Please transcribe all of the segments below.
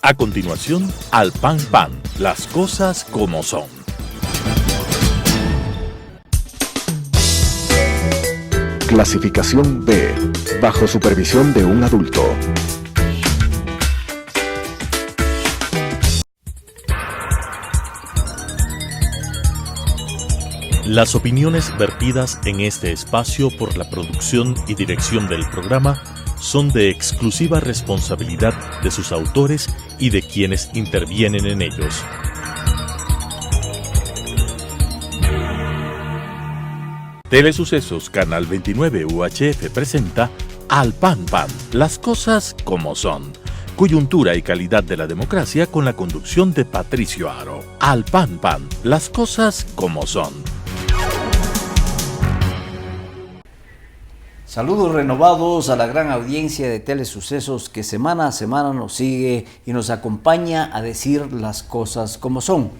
A continuación, Al Pan Pan, las cosas como son. Clasificación B, bajo supervisión de un adulto. Las opiniones vertidas en este espacio por la producción y dirección del programa son de exclusiva responsabilidad de sus autores y de quienes intervienen en ellos. Telesucesos Canal 29 UHF presenta Al Pan Pan, las cosas como son. Coyuntura y calidad de la democracia con la conducción de Patricio Aro. Al Pan Pan, las cosas como son. Saludos renovados a la gran audiencia de Telesucesos que semana a semana nos sigue y nos acompaña a decir las cosas como son.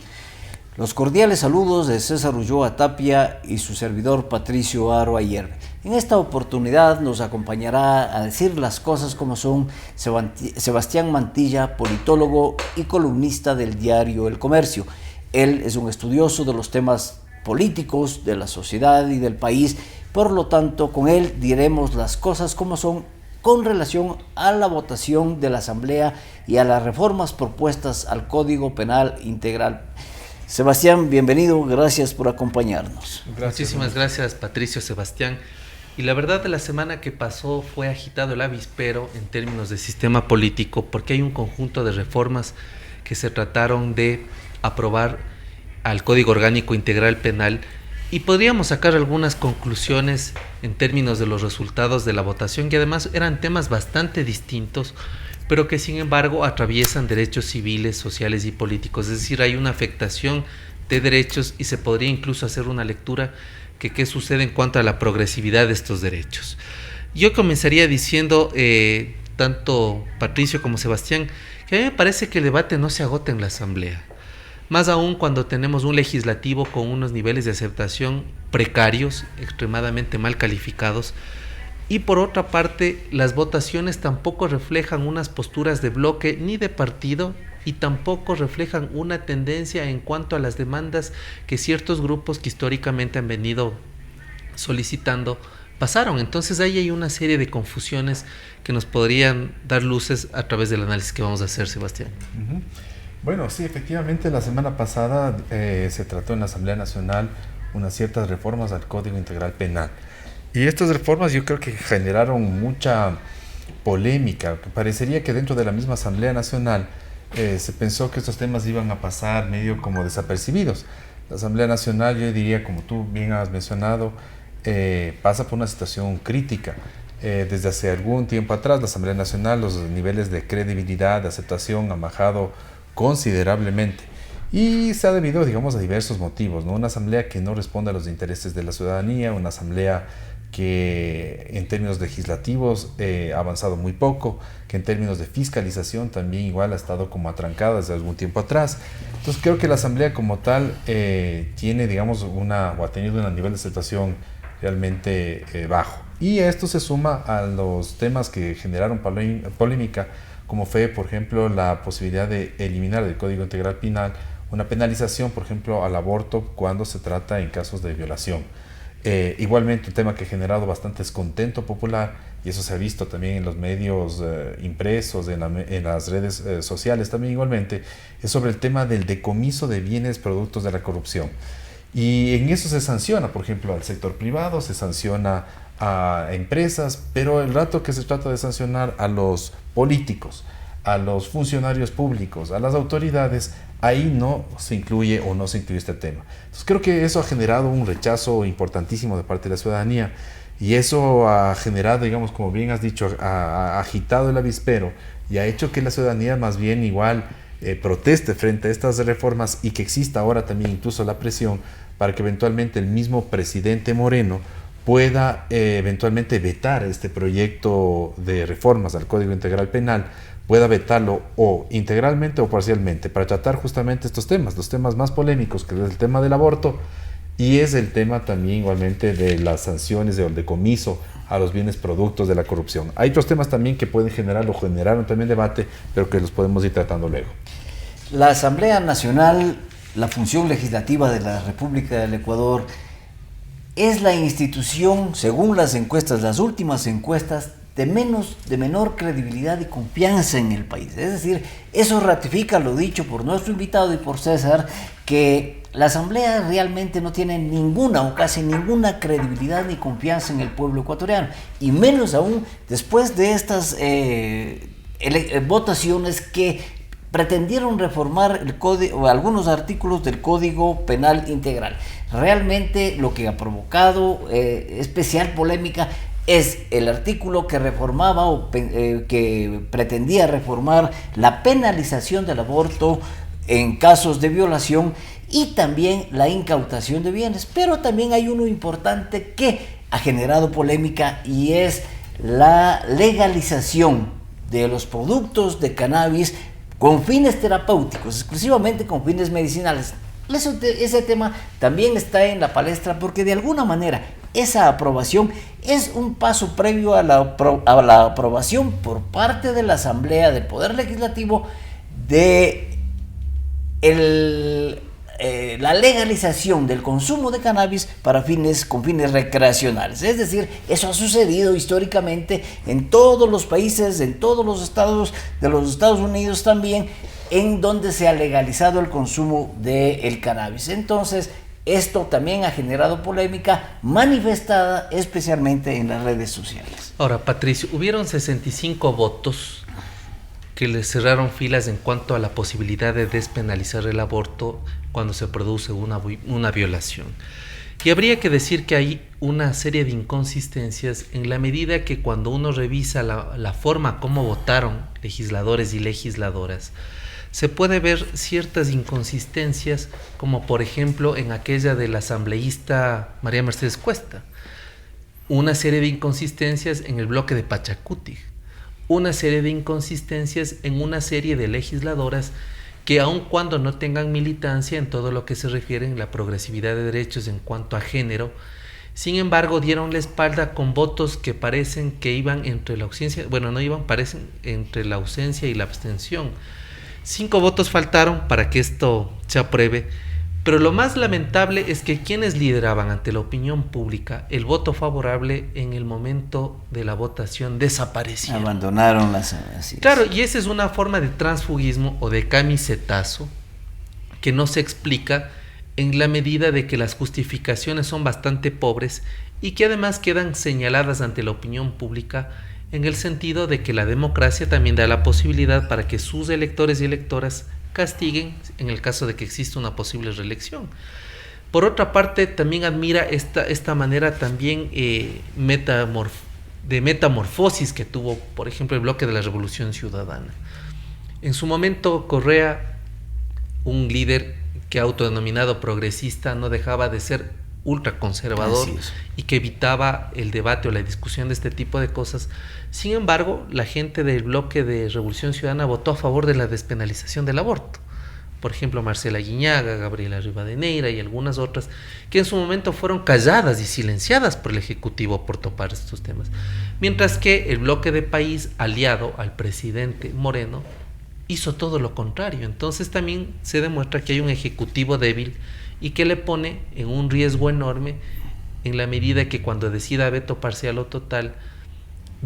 Los cordiales saludos de César Ulloa Tapia y su servidor Patricio Aro Ayerbe. En esta oportunidad nos acompañará a decir las cosas como son Sebastián Mantilla, politólogo y columnista del diario El Comercio. Él es un estudioso de los temas políticos de la sociedad y del país. Por lo tanto, con él diremos las cosas como son con relación a la votación de la Asamblea y a las reformas propuestas al Código Penal Integral. Sebastián, bienvenido, gracias por acompañarnos. Muchísimas gracias, Patricio, Sebastián. Y la verdad, de la semana que pasó fue agitado el avispero en términos de sistema político, porque hay un conjunto de reformas que se trataron de aprobar al Código Orgánico Integral Penal. Y podríamos sacar algunas conclusiones en términos de los resultados de la votación, que además eran temas bastante distintos, pero que sin embargo atraviesan derechos civiles, sociales y políticos. Es decir, hay una afectación de derechos y se podría incluso hacer una lectura que qué sucede en cuanto a la progresividad de estos derechos. Yo comenzaría diciendo, tanto Patricio como Sebastián, que a mí me parece que el debate no se agota en la Asamblea. Más aún cuando tenemos un legislativo con unos niveles de aceptación precarios, extremadamente mal calificados, y por otra parte las votaciones tampoco reflejan unas posturas de bloque ni de partido y tampoco reflejan una tendencia en cuanto a las demandas que ciertos grupos que históricamente han venido solicitando pasaron. Entonces ahí hay una serie de confusiones que nos podrían dar luces a través del análisis que vamos a hacer, Sebastián. Bueno, sí, efectivamente la semana pasada se trató en la Asamblea Nacional unas ciertas reformas al Código Integral Penal. Y estas reformas yo creo que generaron mucha polémica. Parecería que dentro de la misma Asamblea Nacional se pensó que estos temas iban a pasar medio como desapercibidos. La Asamblea Nacional, yo diría, como tú bien has mencionado, pasa por una situación crítica. Desde hace algún tiempo atrás, la Asamblea Nacional, los niveles de credibilidad, de aceptación han bajado considerablemente y se ha debido, digamos, a diversos motivos, ¿no? Una asamblea que no responde a los intereses de la ciudadanía, una asamblea que en términos legislativos ha avanzado muy poco, que en términos de fiscalización también igual ha estado como atrancada desde algún tiempo atrás. Entonces creo que la asamblea como tal tiene, digamos, ha tenido un nivel de aceptación realmente bajo, y esto se suma a los temas que generaron polémica, como fue, por ejemplo, la posibilidad de eliminar del Código Integral Penal una penalización, por ejemplo, al aborto cuando se trata en casos de violación. Igualmente, un tema que ha generado bastante descontento popular, y eso se ha visto también en los medios impresos, en las redes sociales también igualmente, es sobre el tema del decomiso de bienes productos de la corrupción. Y en eso se sanciona, por ejemplo, al sector privado, se sanciona a empresas, pero el rato que se trata de sancionar a los políticos, a los funcionarios públicos, a las autoridades, ahí no se incluye este tema. Entonces creo que eso ha generado un rechazo importantísimo de parte de la ciudadanía, y eso ha generado, digamos, como bien has dicho, ha agitado el avispero y ha hecho que la ciudadanía más bien igual proteste frente a estas reformas, y que exista ahora también incluso la presión para que eventualmente el mismo presidente Moreno pueda eventualmente vetar este proyecto de reformas al Código Integral Penal, pueda vetarlo o integralmente o parcialmente, para tratar justamente estos temas, los temas más polémicos, que es el tema del aborto, y es el tema también igualmente de las sanciones o el decomiso a los bienes productos de la corrupción. Hay otros temas también que pueden generar o generaron también debate, pero que los podemos ir tratando luego. La Asamblea Nacional, la función legislativa de la República del Ecuador, es la institución, según las encuestas, las últimas encuestas, de menor credibilidad y confianza en el país. Es decir, eso ratifica lo dicho por nuestro invitado y por César, que la Asamblea realmente no tiene ninguna o casi ninguna credibilidad ni confianza en el pueblo ecuatoriano, y menos aún después de estas votaciones que pretendieron reformar el código o algunos artículos del Código Penal Integral. Realmente lo que ha provocado especial polémica es el artículo que reformaba o que pretendía reformar la penalización del aborto en casos de violación y también la incautación de bienes. Pero también hay uno importante que ha generado polémica, y es la legalización de los productos de cannabis con fines terapéuticos, exclusivamente con fines medicinales. Ese tema también está en la palestra, porque de alguna manera esa aprobación es un paso previo a la aprobación por parte de la Asamblea del Poder Legislativo de la legalización del consumo de cannabis con fines recreacionales. Es decir, eso ha sucedido históricamente en todos los países, en todos los estados de los Estados Unidos también, en donde se ha legalizado el consumo del cannabis. Entonces, esto también ha generado polémica manifestada especialmente en las redes sociales. Ahora, Patricio, hubieron 65 votos que le cerraron filas en cuanto a la posibilidad de despenalizar el aborto cuando se produce una violación. Y habría que decir que hay una serie de inconsistencias en la medida que cuando uno revisa la forma como votaron legisladores y legisladoras, se puede ver ciertas inconsistencias, como por ejemplo en aquella del asambleísta María Mercedes Cuesta, una serie de inconsistencias en el bloque de Pachacuti, una serie de inconsistencias en una serie de legisladoras que, aun cuando no tengan militancia en todo lo que se refiere a la progresividad de derechos en cuanto a género, sin embargo dieron la espalda con votos que parecen que iban entre la ausencia, parecen entre la ausencia y la abstención. 5 votos faltaron para que esto se apruebe, pero lo más lamentable es que quienes lideraban ante la opinión pública el voto favorable en el momento de la votación desaparecieron. Abandonaron las... Así claro, y esa es una forma de transfugismo o de camisetazo que no se explica en la medida de que las justificaciones son bastante pobres y que además quedan señaladas ante la opinión pública, en el sentido de que la democracia también da la posibilidad para que sus electores y electoras castiguen en el caso de que exista una posible reelección. Por otra parte, también admira esta manera también de metamorfosis que tuvo, por ejemplo, el bloque de la Revolución Ciudadana. En su momento, Correa, un líder que autodenominado progresista, no dejaba de ser ultraconservador y que evitaba el debate o la discusión de este tipo de cosas. Sin embargo, la gente del bloque de Revolución Ciudadana votó a favor de la despenalización del aborto. Por ejemplo, Marcela Guiñaga, Gabriela Rivadeneira y algunas otras que en su momento fueron calladas y silenciadas por el Ejecutivo por topar estos temas. Mientras que el bloque de país aliado al presidente Moreno hizo todo lo contrario. Entonces también se demuestra que hay un Ejecutivo débil y que le pone en un riesgo enorme en la medida que cuando decida veto parcial o total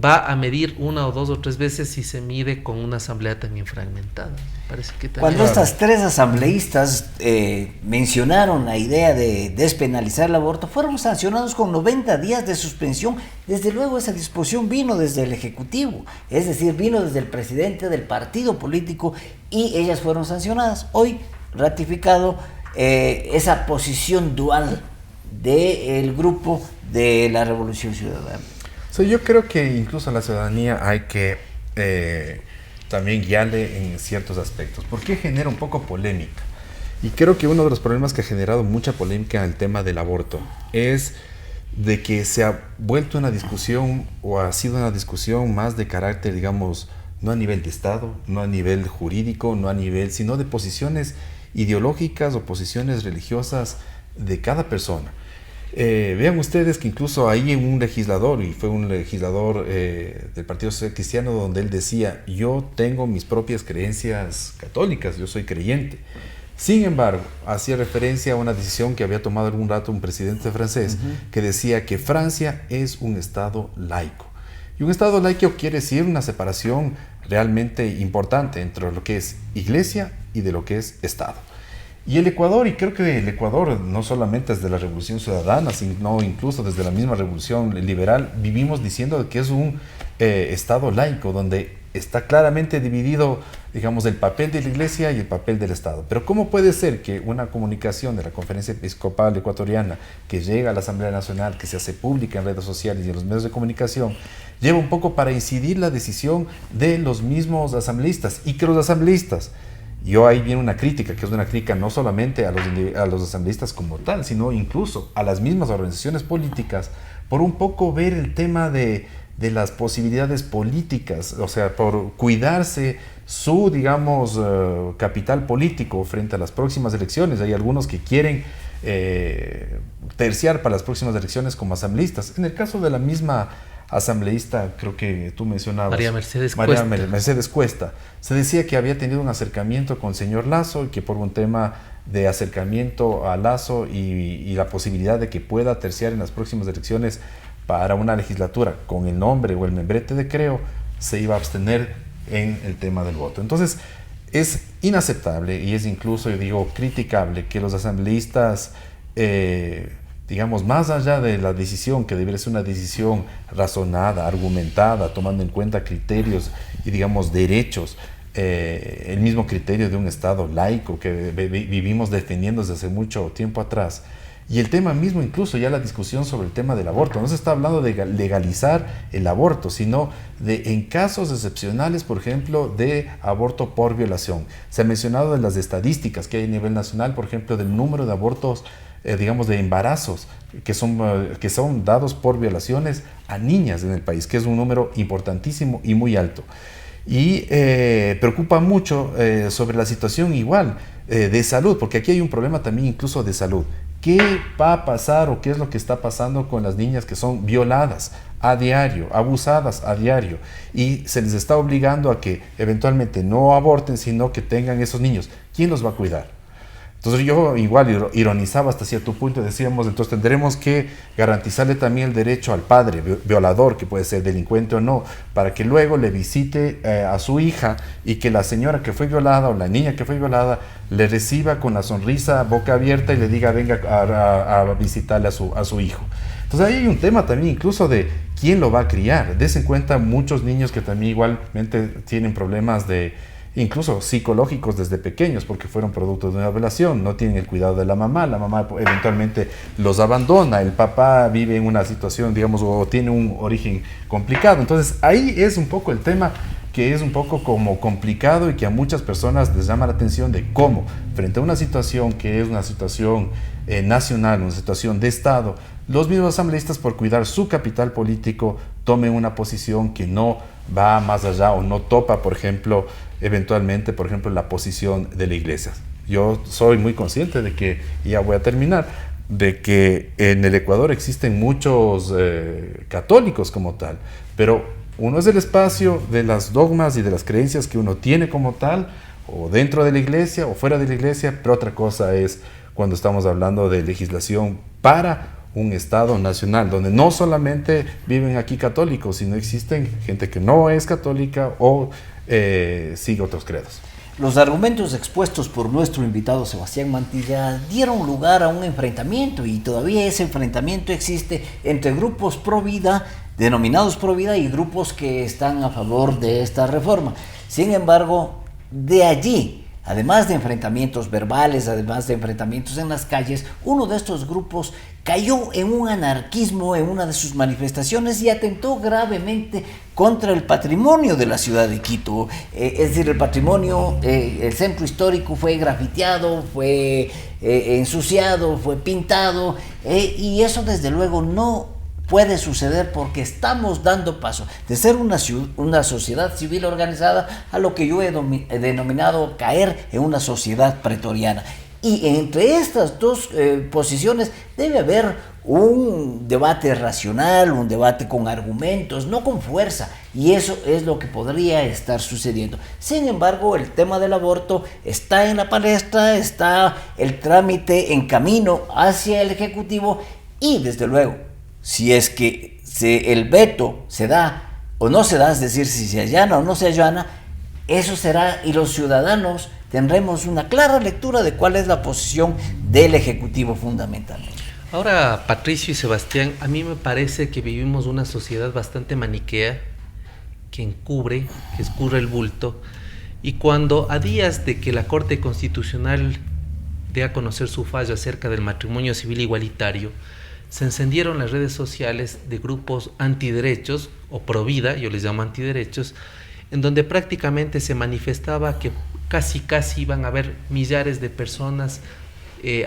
va a medir 1 o 2 o 3 veces si se mide con una asamblea también fragmentada. Parece que también... Cuando estas 3 asambleístas mencionaron la idea de despenalizar el aborto, fueron sancionados con 90 días de suspensión. Desde luego esa disposición vino desde el Ejecutivo, es decir, vino desde el presidente del partido político, y ellas fueron sancionadas. Hoy ratificado esa posición dual del grupo de la Revolución Ciudadana. Yo creo que incluso a la ciudadanía hay que también guiarle en ciertos aspectos, porque genera un poco polémica. Y creo que uno de los problemas que ha generado mucha polémica en el tema del aborto es de que se ha vuelto una discusión, o ha sido una discusión más de carácter, digamos, no a nivel de Estado, no a nivel jurídico, no a nivel, sino de posiciones ideológicas o posiciones religiosas de cada persona. Vean ustedes que incluso ahí un legislador, y fue un legislador del Partido Social Cristiano, donde él decía: yo tengo mis propias creencias católicas, yo soy creyente. Sin embargo, hacía referencia a una decisión que había tomado algún rato un presidente francés, que decía que Francia es un Estado laico. Y un Estado laico quiere decir una separación realmente importante entre lo que es Iglesia y de lo que es Estado. Y el Ecuador, y creo que el Ecuador, no solamente desde la Revolución Ciudadana, sino incluso desde la misma Revolución Liberal, vivimos diciendo que es un Estado laico, donde está claramente dividido, digamos, el papel de la Iglesia y el papel del Estado. Pero ¿cómo puede ser que una comunicación de la Conferencia Episcopal Ecuatoriana, que llega a la Asamblea Nacional, que se hace pública en redes sociales y en los medios de comunicación, lleva un poco para incidir la decisión de los mismos asambleístas, y que los asambleístas, yo ahí viene una crítica, que es una crítica no solamente a los asambleístas como tal, sino incluso a las mismas organizaciones políticas, por un poco ver el tema de las posibilidades políticas, o sea, por cuidarse su, digamos, capital político frente a las próximas elecciones. Hay algunos que quieren terciar para las próximas elecciones como asambleístas. En el caso de la misma asambleísta, creo que tú mencionabas, María Mercedes Cuesta, se decía que había tenido un acercamiento con el señor Lasso, y que por un tema de acercamiento a Lasso y la posibilidad de que pueda terciar en las próximas elecciones para una legislatura con el nombre o el membrete de Creo, se iba a abstener en el tema del voto. Entonces, es inaceptable y es incluso, yo digo, criticable que los asambleístas, digamos, más allá de la decisión, que debería ser una decisión razonada, argumentada, tomando en cuenta criterios y, digamos, derechos, el mismo criterio de un Estado laico que vivimos defendiendo desde hace mucho tiempo atrás. Y el tema mismo, incluso ya la discusión sobre el tema del aborto, no se está hablando de legalizar el aborto, sino de, en casos excepcionales, por ejemplo, de aborto por violación. Se ha mencionado de las estadísticas que hay a nivel nacional, por ejemplo, del número de abortos, digamos, de embarazos que son dados por violaciones a niñas en el país, que es un número importantísimo y muy alto. Y preocupa mucho sobre la situación igual de salud, porque aquí hay un problema también incluso de salud. ¿Qué va a pasar o qué es lo que está pasando con las niñas que son violadas a diario, abusadas a diario, y se les está obligando a que eventualmente no aborten, sino que tengan esos niños? ¿Quién los va a cuidar? Entonces yo igual ironizaba hasta cierto punto, decíamos, entonces tendremos que garantizarle también el derecho al padre violador, que puede ser delincuente o no, para que luego le visite a su hija, y que la señora que fue violada o la niña que fue violada le reciba con la sonrisa boca abierta y le diga venga a visitarle a su hijo. Entonces ahí hay un tema también incluso de quién lo va a criar. Dese en cuenta muchos niños que también igualmente tienen problemas incluso psicológicos desde pequeños, porque fueron producto de una violación, no tienen el cuidado de la mamá eventualmente los abandona, el papá vive en una situación, digamos, o tiene un origen complicado. Entonces ahí es un poco el tema, que es un poco como complicado y que a muchas personas les llama la atención de cómo, frente a una situación que es una situación nacional, una situación de Estado, los mismos asambleístas, por cuidar su capital político, tomen una posición que no va más allá o no topa, por ejemplo, eventualmente, por ejemplo, la posición de la Iglesia. Yo soy muy consciente de que, y ya voy a terminar, de que en el Ecuador existen muchos católicos como tal, pero uno es el espacio de las dogmas y de las creencias que uno tiene como tal, o dentro de la Iglesia o fuera de la Iglesia, pero otra cosa es cuando estamos hablando de legislación para un Estado nacional, donde no solamente viven aquí católicos, sino existen gente que no es católica o sigue otros credos. Los argumentos expuestos por nuestro invitado Sebastián Mantilla dieron lugar a un enfrentamiento, y todavía ese enfrentamiento existe entre grupos pro vida, denominados pro vida, y grupos que están a favor de esta reforma. Sin embargo, de allí, además de enfrentamientos verbales, además de enfrentamientos en las calles, uno de estos grupos cayó en un anarquismo en una de sus manifestaciones y atentó gravemente contra el patrimonio de la ciudad de Quito. Es decir, el patrimonio, el centro histórico fue grafiteado, fue ensuciado, fue pintado, y eso desde luego no puede suceder, porque estamos dando paso de ser una sociedad civil organizada a lo que yo he denominado caer en una sociedad pretoriana. Y entre estas dos posiciones debe haber un debate racional, un debate con argumentos, no con fuerza, y eso es lo que podría estar sucediendo. Sin embargo, el tema del aborto está en la palestra, está el trámite en camino hacia el Ejecutivo, y desde luego, si es que el veto se da o no se da, es decir, si se allana o no se allana, eso será, y los ciudadanos tendremos una clara lectura de cuál es la posición del Ejecutivo fundamentalmente. Ahora, Patricio y Sebastián, a mí me parece que vivimos una sociedad bastante maniquea, que encubre, que escurre el bulto, y cuando a días de que la Corte Constitucional dé a conocer su fallo acerca del matrimonio civil igualitario, se encendieron las redes sociales de grupos antiderechos, o pro vida, yo les llamo antiderechos, en donde prácticamente se manifestaba que casi iban a haber millares de personas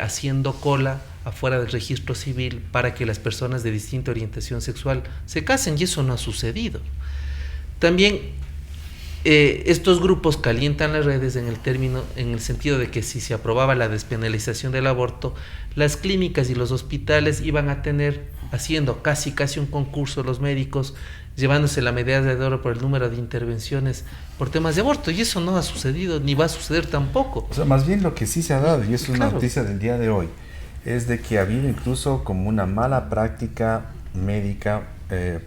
haciendo cola afuera del registro civil para que las personas de distinta orientación sexual se casen, y eso no ha sucedido. También estos grupos calientan las redes en el sentido de que si se aprobaba la despenalización del aborto, las clínicas y los hospitales iban a tener, haciendo casi un concurso, los médicos llevándose la medalla de oro por el número de intervenciones por temas de aborto, y eso no ha sucedido ni va a suceder tampoco. O sea, más bien lo que sí se ha dado, y es una Claro. noticia del día de hoy, es de que ha habido incluso como una mala práctica médica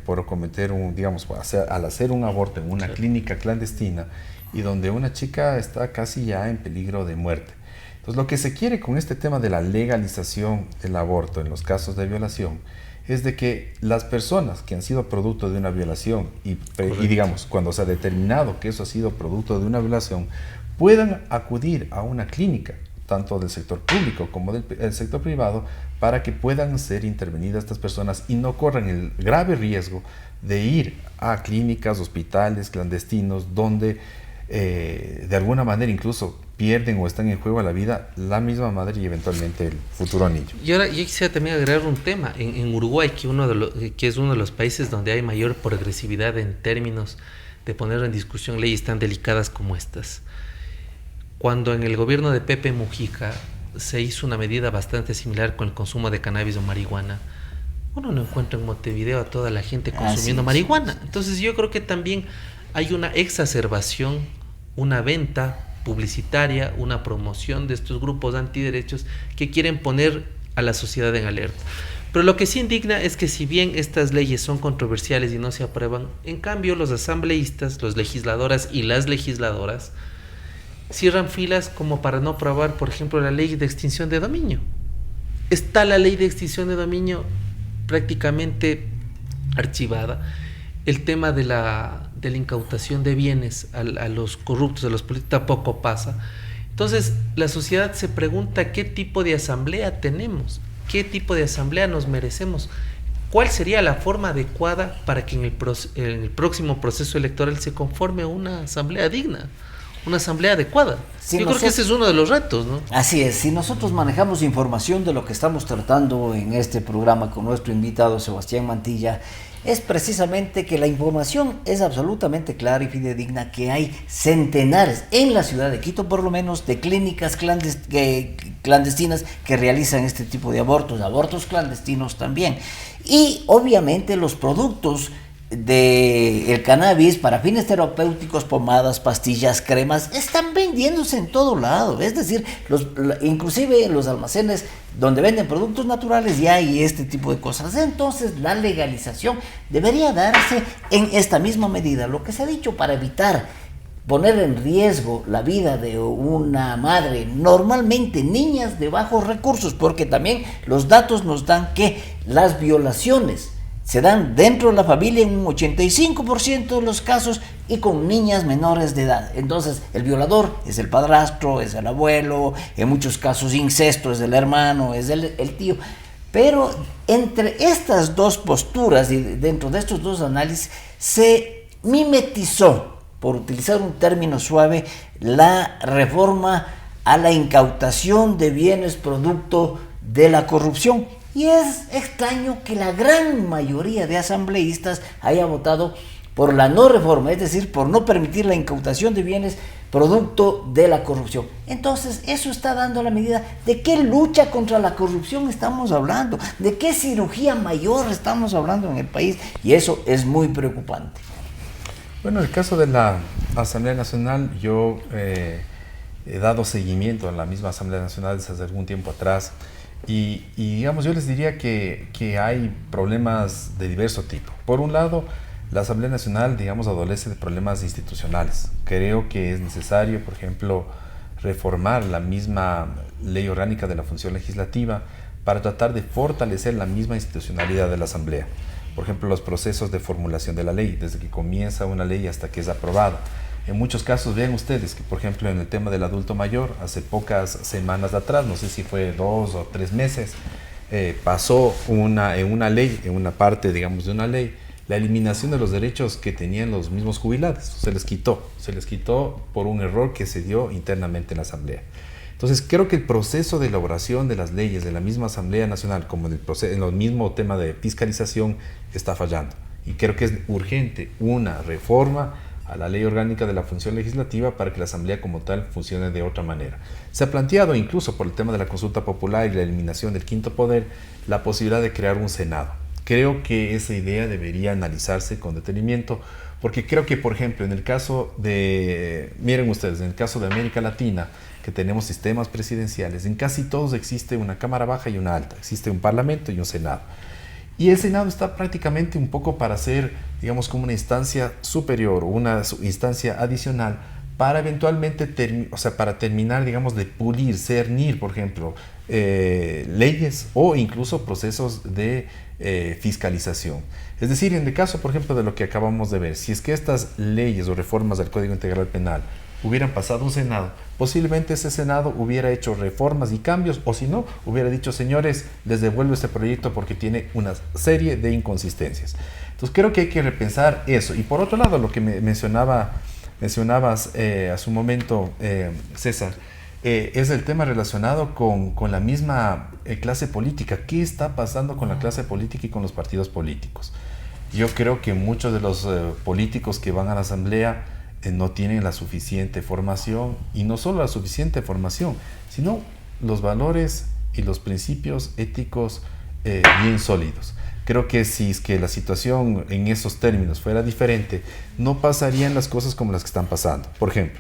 por cometer al hacer un aborto en una clínica clandestina, y donde una chica está casi ya en peligro de muerte. Entonces, lo que se quiere con este tema de la legalización del aborto en los casos de violación es de que las personas que han sido producto de una violación y digamos, cuando se ha determinado que eso ha sido producto de una violación, puedan acudir a una clínica, tanto del sector público como del sector privado, para que puedan ser intervenidas estas personas y no corran el grave riesgo de ir a clínicas, hospitales clandestinos, donde de alguna manera incluso pierden o están en juego la vida la misma madre y eventualmente el futuro niño. Y ahora yo quisiera también agregar un tema. En Uruguay, que es uno de los países donde hay mayor progresividad en términos de poner en discusión leyes tan delicadas como estas. Cuando en el gobierno de Pepe Mujica se hizo una medida bastante similar con el consumo de cannabis o marihuana, uno no encuentra en Montevideo a toda la gente consumiendo marihuana. Entonces yo creo que también hay una exacerbación, una venta publicitaria, una promoción de estos grupos antiderechos que quieren poner a la sociedad en alerta. Pero lo que sí indigna es que si bien estas leyes son controversiales y no se aprueban, en cambio los asambleístas, los legisladoras y las legisladoras cierran filas como para no aprobar, por ejemplo, la ley de extinción de dominio. Está la ley de extinción de dominio prácticamente archivada. El tema de la incautación de bienes a los corruptos, a los políticos, tampoco pasa. Entonces, la sociedad se pregunta qué tipo de asamblea tenemos, qué tipo de asamblea nos merecemos, cuál sería la forma adecuada para que en el próximo proceso electoral se conforme una asamblea digna, una asamblea adecuada. Yo creo que ese es uno de los retos, ¿no? Así es, si nosotros manejamos información de lo que estamos tratando en este programa con nuestro invitado Sebastián Mantilla, es precisamente que la información es absolutamente clara y fidedigna, que hay centenares en la ciudad de Quito, por lo menos, de clínicas clandestinas que realizan este tipo de abortos clandestinos también. Y obviamente los productos del cannabis para fines terapéuticos, pomadas, pastillas, cremas, están vendiéndose en todo lado. Es decir, inclusive en los almacenes donde venden productos naturales ya hay este tipo de cosas. Entonces la legalización debería darse en esta misma medida, lo que se ha dicho, para evitar poner en riesgo la vida de una madre, normalmente niñas de bajos recursos, porque también los datos nos dan que las violaciones se dan dentro de la familia en un 85% de los casos y con niñas menores de edad. Entonces, el violador es el padrastro, es el abuelo, en muchos casos incesto es el hermano, es el tío. Pero entre estas dos posturas y dentro de estos dos análisis se mimetizó, por utilizar un término suave, la reforma a la incautación de bienes producto de la corrupción. Y es extraño que la gran mayoría de asambleístas haya votado por la no reforma, es decir, por no permitir la incautación de bienes producto de la corrupción. Entonces, eso está dando la medida de qué lucha contra la corrupción estamos hablando, de qué cirugía mayor estamos hablando en el país, y eso es muy preocupante. Bueno, en el caso de la Asamblea Nacional, yo he dado seguimiento a la misma Asamblea Nacional desde hace algún tiempo atrás, y digamos, yo les diría que hay problemas de diverso tipo. Por un lado, la Asamblea Nacional, digamos, adolece de problemas institucionales. Creo que es necesario, por ejemplo, reformar la misma ley orgánica de la función legislativa para tratar de fortalecer la misma institucionalidad de la Asamblea. Por ejemplo, los procesos de formulación de la ley, desde que comienza una ley hasta que es aprobada. En muchos casos, vean ustedes que, por ejemplo, en el tema del adulto mayor, hace pocas semanas atrás, no sé si fue 2 o 3 meses, pasó en una ley, en una parte, digamos, de una ley, la eliminación de los derechos que tenían los mismos jubilados. Se les quitó por un error que se dio internamente en la Asamblea. Entonces, creo que el proceso de elaboración de las leyes de la misma Asamblea Nacional, como en el mismo tema de fiscalización, está fallando. Y creo que es urgente una reforma a la ley orgánica de la función legislativa para que la Asamblea como tal funcione de otra manera. Se ha planteado incluso por el tema de la consulta popular y la eliminación del quinto poder, la posibilidad de crear un Senado. Creo que esa idea debería analizarse con detenimiento, porque creo que, por ejemplo, en el caso de, miren ustedes, en el caso de América Latina, que tenemos sistemas presidenciales, en casi todos existe una Cámara Baja y una Alta, existe un Parlamento y un Senado. Y el Senado está prácticamente un poco para ser, digamos, como una instancia superior, una instancia adicional, para eventualmente, para terminar, digamos, de pulir, cernir, por ejemplo, leyes o incluso procesos de fiscalización. Es decir, en el caso, por ejemplo, de lo que acabamos de ver, si es que estas leyes o reformas del Código Integral Penal hubieran pasado un Senado, posiblemente ese Senado hubiera hecho reformas y cambios, o si no, hubiera dicho, señores, les devuelvo este proyecto porque tiene una serie de inconsistencias. Entonces creo que hay que repensar eso. Y por otro lado, lo que mencionabas hace un momento, César, es el tema relacionado con la misma clase política. ¿Qué está pasando con la clase política y con los partidos políticos? Yo creo que muchos de los políticos que van a la Asamblea no tienen la suficiente formación, y no solo la suficiente formación, sino los valores y los principios éticos bien sólidos. Creo que si es que la situación en esos términos fuera diferente, no pasarían las cosas como las que están pasando. Por ejemplo,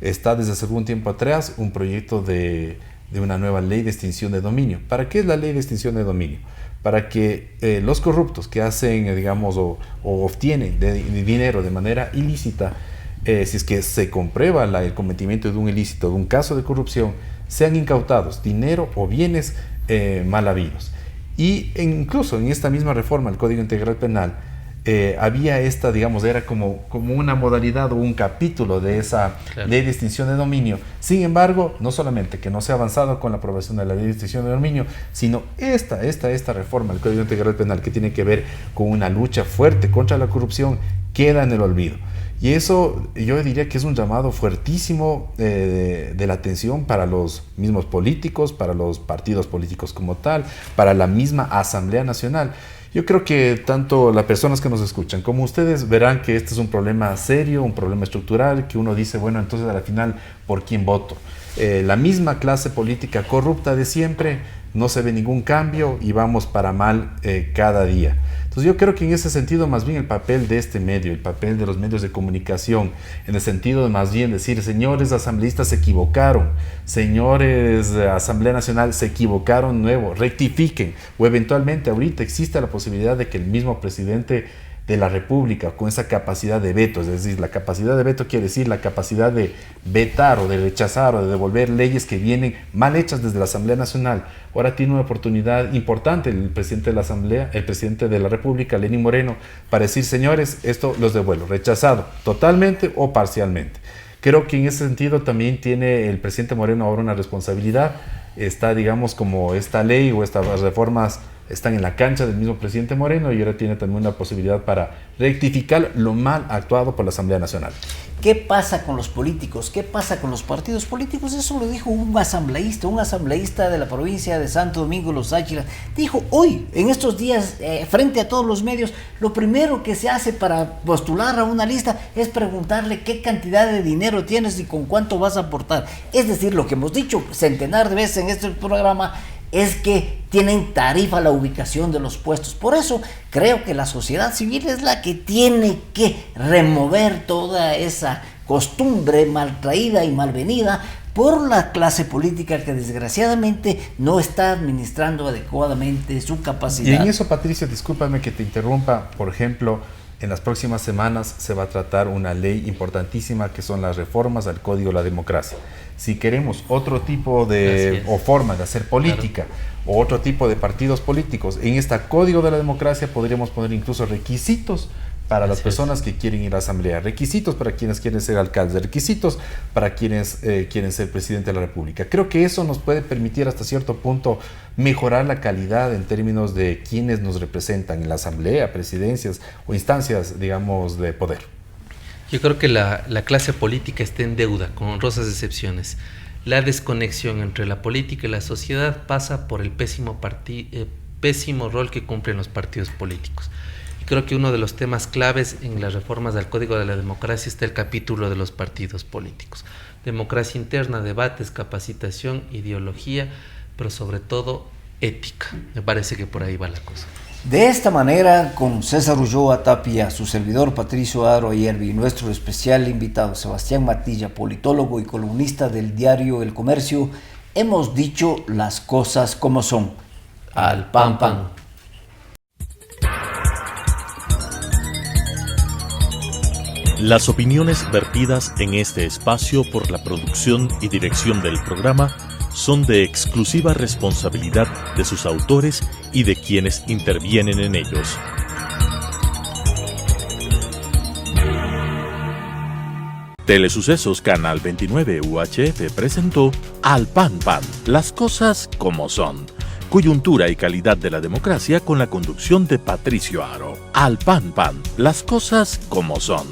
está desde hace algún tiempo atrás un proyecto de una nueva ley de extinción de dominio. ¿Para qué es la ley de extinción de dominio? Para que los corruptos que hacen, digamos, o obtienen dinero de manera ilícita, si es que se comprueba el cometimiento de un ilícito, de un caso de corrupción, sean incautados dinero o bienes mal habidos. Y incluso en esta misma reforma al Código Integral Penal, había esta, digamos, era como una modalidad o un capítulo de esa ley de extinción de dominio. Sin embargo, no solamente que no se ha avanzado con la aprobación de la ley de extinción de dominio, sino esta reforma al Código Integral Penal, que tiene que ver con una lucha fuerte contra la corrupción, queda en el olvido. Y eso yo diría que es un llamado fuertísimo de la atención para los mismos políticos, para los partidos políticos como tal, para la misma Asamblea Nacional. Yo creo que tanto las personas que nos escuchan como ustedes verán que este es un problema serio, un problema estructural, que uno dice, bueno, entonces al final, ¿por quién voto? La misma clase política corrupta de siempre, no se ve ningún cambio y vamos para mal cada día. Entonces yo creo que en ese sentido más bien el papel de este medio, el papel de los medios de comunicación, en el sentido de más bien decir, señores asambleístas se equivocaron, señores de Asamblea Nacional se equivocaron nuevo, rectifiquen, o eventualmente ahorita existe la posibilidad de que el mismo presidente de la República, con esa capacidad de veto, es decir, la capacidad de veto quiere decir la capacidad de vetar o de rechazar o de devolver leyes que vienen mal hechas desde la Asamblea Nacional. Ahora tiene una oportunidad importante el presidente de la Asamblea, el presidente de la República, Lenín Moreno, para decir, señores, esto los devuelvo, rechazado totalmente o parcialmente. Creo que en ese sentido también tiene el presidente Moreno ahora una responsabilidad. Está, digamos, como esta ley o estas reformas están en la cancha del mismo presidente Moreno y ahora tiene también una posibilidad para rectificar lo mal actuado por la Asamblea Nacional. ¿Qué pasa con los políticos? ¿Qué pasa con los partidos políticos? Eso lo dijo un asambleísta de la provincia de Santo Domingo, Los Áchilas. Dijo hoy, en estos días, frente a todos los medios, lo primero que se hace para postular a una lista es preguntarle qué cantidad de dinero tienes y con cuánto vas a aportar. Es decir, lo que hemos dicho centenar de veces en este programa es que tienen tarifa la ubicación de los puestos. Por eso creo que la sociedad civil es la que tiene que remover toda esa costumbre mal traída y malvenida por la clase política que desgraciadamente no está administrando adecuadamente su capacidad. Y en eso, Patricio, discúlpame que te interrumpa, por ejemplo, en las próximas semanas se va a tratar una ley importantísima que son las reformas al Código de la Democracia. Si queremos otro tipo de o forma de hacer política, claro, o otro tipo de partidos políticos, en este Código de la Democracia podríamos poner incluso requisitos para las personas que quieren ir a la asamblea, requisitos para quienes quieren ser alcaldes, requisitos para quienes quieren ser presidente de la República. Creo que eso nos puede permitir hasta cierto punto mejorar la calidad en términos de quienes nos representan en la asamblea, presidencias o instancias, digamos, de poder. Yo creo que la clase política está en deuda, con honrosas excepciones. La desconexión entre la política y la sociedad pasa por el pésimo rol que cumplen los partidos políticos. Creo que uno de los temas claves en las reformas del Código de la Democracia está el capítulo de los partidos políticos. Democracia interna, debates, capacitación, ideología, pero sobre todo ética. Me parece que por ahí va la cosa. De esta manera, con César Ulloa Tapia, su servidor Patricio Aro Ayerbi y nuestro especial invitado Sebastián Matilla, politólogo y columnista del diario El Comercio, hemos dicho las cosas como son. Al pan pan. Las opiniones vertidas en este espacio por la producción y dirección del programa son de exclusiva responsabilidad de sus autores y de quienes intervienen en ellos. Telesucesos Canal 29 UHF presentó Al Pan Pan, las cosas como son. Coyuntura y calidad de la democracia con la conducción de Patricio Aro. Al Pan Pan, las cosas como son.